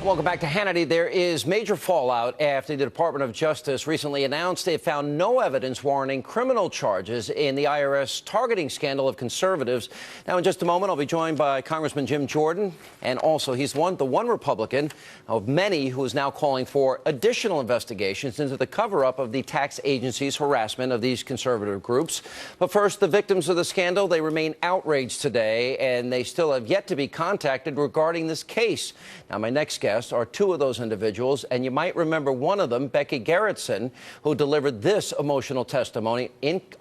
Welcome back to Hannity. There is major fallout after the Department of Justice recently announced they found no evidence warranting criminal charges in the IRS targeting scandal of conservatives. Now, in just a moment, I'll be joined by Congressman Jim Jordan, and also he's the one Republican of many who is now calling for additional investigations into the cover-up of the tax agency's harassment of these conservative groups. But first, the victims of the scandal, they remain outraged today, and they still have yet to be contacted regarding this case. Now, my next guest are two of those individuals, and you might remember one of them, Becky Gerritsen, who delivered this emotional testimony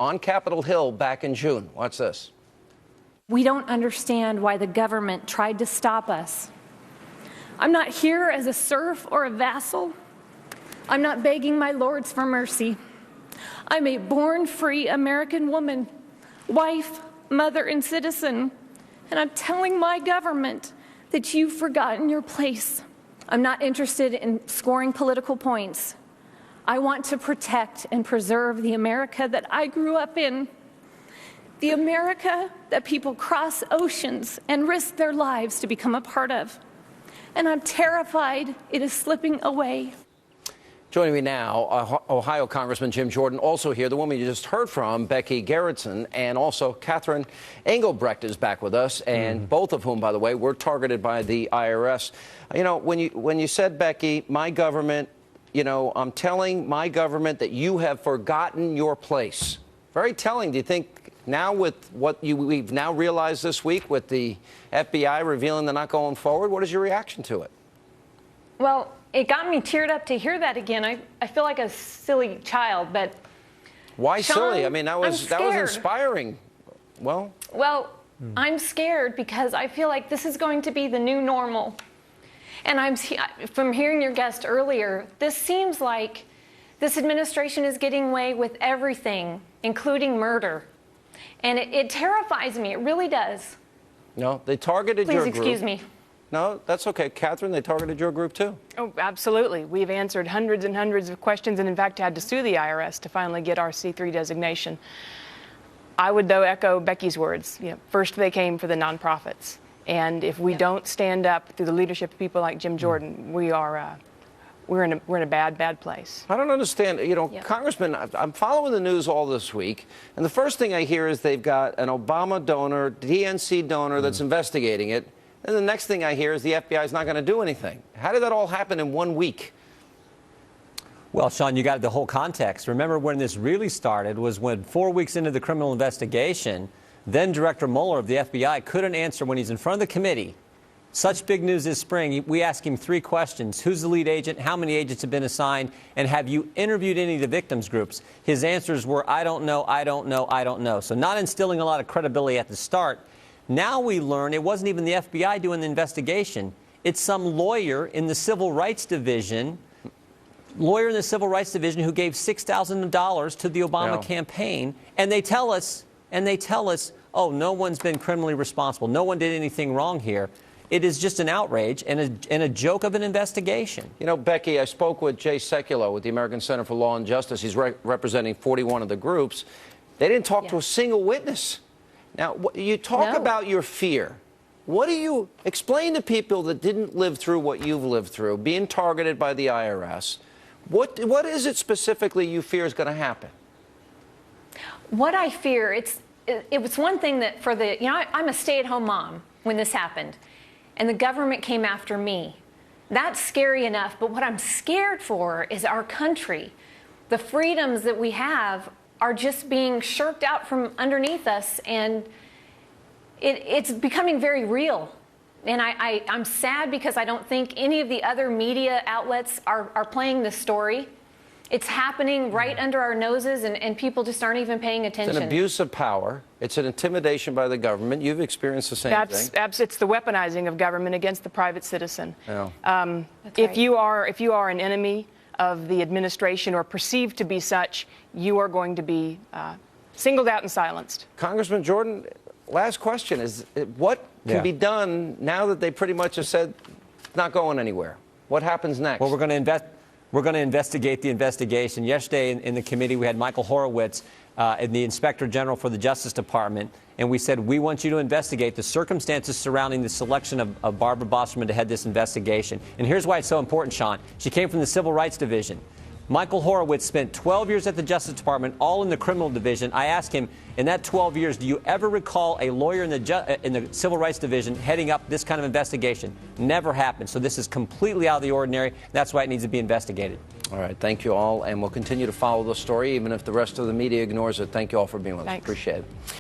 on Capitol Hill back in June. Watch this. We don't understand why the government tried to stop us. I'm not here as a serf or a vassal. I'm not begging my lords for mercy. I'm a born-free American woman, wife, mother, and citizen, and I'm telling my government that you've forgotten your place. I'm not interested in scoring political points. I want to protect and preserve the America that I grew up in, the America that people cross oceans and risk their lives to become a part of. And I'm terrified it is slipping away. Joining me now, Ohio Congressman Jim Jordan, also here. The woman you just heard from, Becky Gerritsen, and also Catherine Engelbrecht is back with us, and both of whom, by the way, were targeted by the IRS. You know, when you said, Becky, my government, you know, I'm telling my government that you have forgotten your place. Very telling. Do you think now with what we've now realized this week with the FBI revealing they're not going forward, what is your reaction to it? Well, it got me teared up to hear that again. I feel like a silly child, but why Sean, silly? I mean, that was inspiring. Well, I'm scared because I feel like this is going to be the new normal. And from hearing your guest earlier, this seems like this administration is getting away with everything, including murder. And it terrifies me. It really does. No, they targeted your group. Please excuse me. No, that's okay. Catherine, they targeted your group, too. Oh, absolutely. We've answered hundreds and hundreds of questions and, in fact, had to sue the IRS to finally get our C3 designation. I would, though, echo Becky's words. You know, first, they came for the nonprofits. And if we don't stand up through the leadership of people like Jim Jordan, we're in a bad place. I don't understand. You know, Congressman, I'm following the news all this week, and the first thing I hear is they've got an Obama donor, DNC donor that's investigating it. And the next thing I hear is the FBI is not going to do anything. How did that all happen in 1 week? Well, Sean, you got the whole context. Remember when this really started was when 4 weeks into the criminal investigation, then Director Mueller of the FBI couldn't answer when he's in front of the committee. Such big news this spring. We asked him 3 questions. Who's the lead agent? How many agents have been assigned? And have you interviewed any of the victims groups? His answers were, I don't know, I don't know, I don't know. So not instilling a lot of credibility at the start. Now we learn it wasn't even the FBI doing the investigation. It's some lawyer in the Civil Rights Division, who gave $6,000 to the Obama campaign. And they tell us, oh, no one's been criminally responsible. No one did anything wrong here. It is just an outrage and a joke of an investigation. You know, Becky, I spoke with Jay Sekulow with the American Center for Law and Justice. He's representing 41 of the groups. They didn't talk to a single witness. Now, you talk about your fear. What do you explain to people that didn't live through what you've lived through, being targeted by the IRS? What is it specifically you fear is going to happen? What I fear, it was one thing that I'm a stay-at-home mom when this happened, and the government came after me. That's scary enough, but what I'm scared for is our country. The freedoms that we have are just being shirked out from underneath us, and it's becoming very real. And I'm sad because I don't think any of the other media outlets are playing this story. It's happening right under our noses, and people just aren't even paying attention. It's an abuse of power. It's an intimidation by the government. You've experienced the same thing. It's the weaponizing of government against the private citizen. Yeah. If you are an enemy of the administration or perceived to be such, you are going to be singled out and silenced. Congressman Jordan, last question is what can be done now that they pretty much have said it's not going anywhere? What happens next? Well, we're going to investigate the investigation. Yesterday in the committee, we had Michael Horowitz and the Inspector General for the Justice Department, and we said, we want you to investigate the circumstances surrounding the selection of Barbara Bosterman to head this investigation. And here's why it's so important, Sean. She came from the Civil Rights Division. Michael Horowitz spent 12 years at the Justice Department, all in the criminal division. I asked him, in that 12 years, do you ever recall a lawyer in the Civil Rights Division heading up this kind of investigation? Never happened. So this is completely out of the ordinary. That's why it needs to be investigated. All right. Thank you all. And we'll continue to follow the story, even if the rest of the media ignores it. Thank you all for being with us. Thanks. Appreciate it.